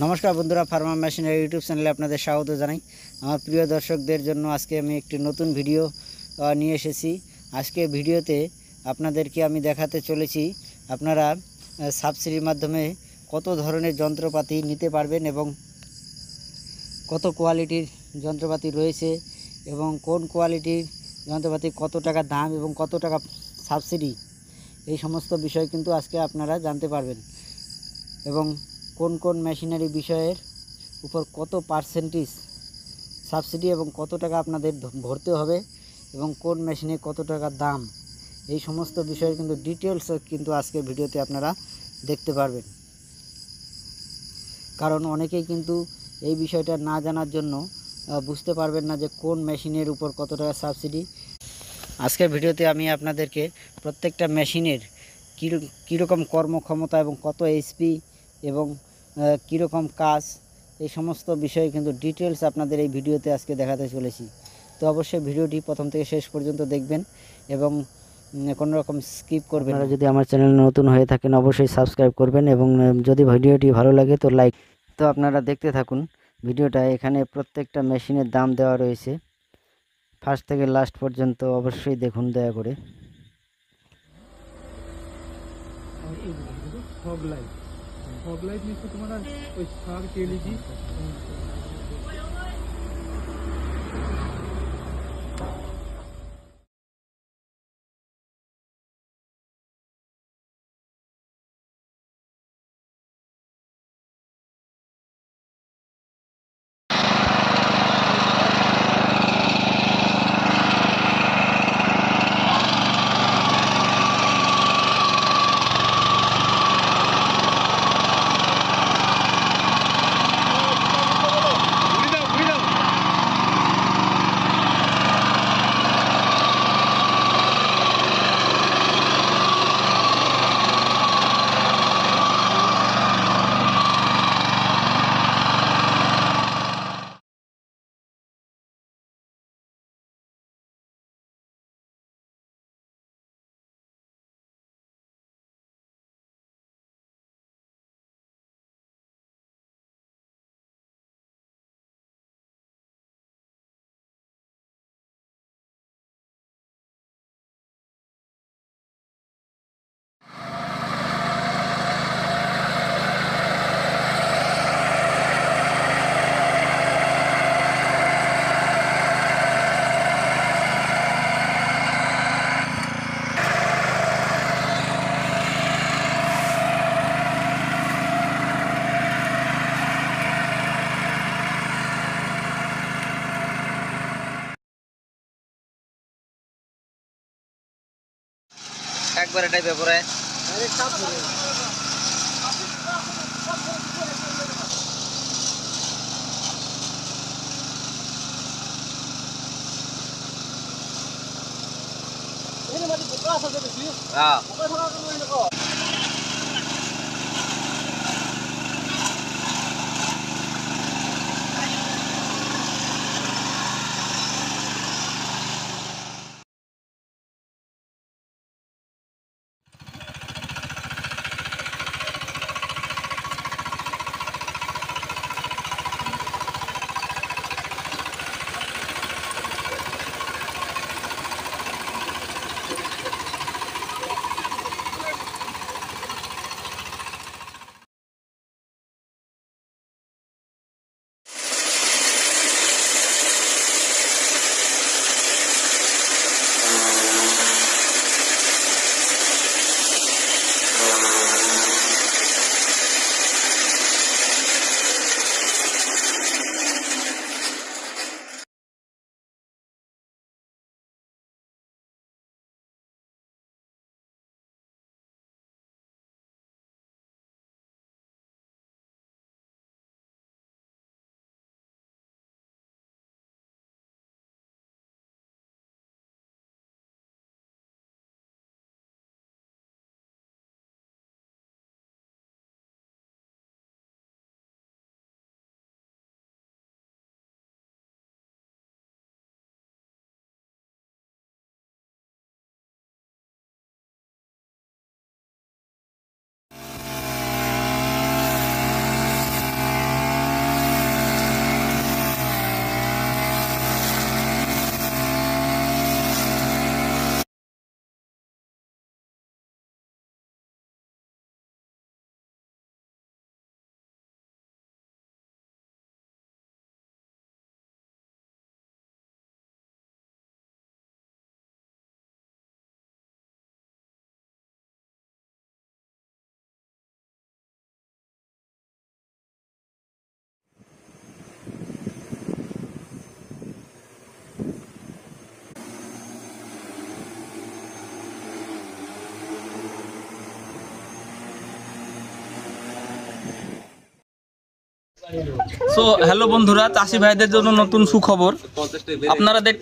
নমস্কার বন্ধুরা, farmer machinery YouTube চ্যানেলে আপনাদের স্বাগত জানাই। আমার প্রিয় দর্শকদের জন্য আজকে আমি একটি নতুন ভিডিও নিয়ে এসেছি। আজকে ভিডিওতে আপনাদেরকে আমি দেখাতে চলেছি আপনারা সাবসিডির মাধ্যমে কত ধরনের যন্ত্রপাতি নিতে পারবেন এবং কত কোয়ালিটির যন্ত্রপাতি রয়েছে এবং কোন কোয়ালিটির যন্ত্রপাতি কত টাকা দাম এবং কত টাকা সাবসিডি, এই সমস্ত বিষয় কিন্তু আজকে আপনারা জানতে পারবেন। এবং কোন কোন মেশিনারি বিষয়ের উপর কত পার্সেন্টেজ সাবসিডি এবং কত টাকা আপনাদের ভরতে হবে এবং কোন মেশিনে কত টাকা দাম, এই সমস্ত বিষয়ের কিন্তু ডিটেলস কিন্তু আজকের ভিডিওতে আপনারা দেখতে পারবেন। কারণ অনেকেই কিন্তু এই বিষয়টা না জানার জন্য বুঝতে পারবেন না যে কোন মেশিনের উপর কত টাকা সাবসিডি। আজকের ভিডিওতে আমি আপনাদেরকে প্রত্যেকটা মেশিনের কীরকম কর্মক্ষমতা এবং কত এইচপি এবং কীরকম কাজ, এই সমস্ত বিষয়ে কিন্তু ডিটেলস আপনাদের এই ভিডিওতে আজকে দেখাতে চলেছি। তো অবশ্যই ভিডিওটি প্রথম থেকে শেষ পর্যন্ত দেখবেন এবং কোনো রকম স্কিপ করবেন না। যদি আমার চ্যানেল নতুন হয়ে থাকেন অবশ্যই সাবস্ক্রাইব করবেন এবং যদি ভিডিওটি ভালো লাগে তো লাইক। তো আপনারা দেখতে থাকুন ভিডিওটা। এখানে প্রত্যেকটা মেশিনের দাম দেওয়া রয়েছে, ফার্স্ট থেকে লাস্ট পর্যন্ত অবশ্যই দেখুন দয়া করে। ফগ লাইট নিচ্ছে তোমার ওই সার কেলিজি একবার এটাই ব্যাপারে সো হ্যালো বন্ধুরা, চাষি ভাইদের জন্য নতুন সুখবর। আপনারা দেখতে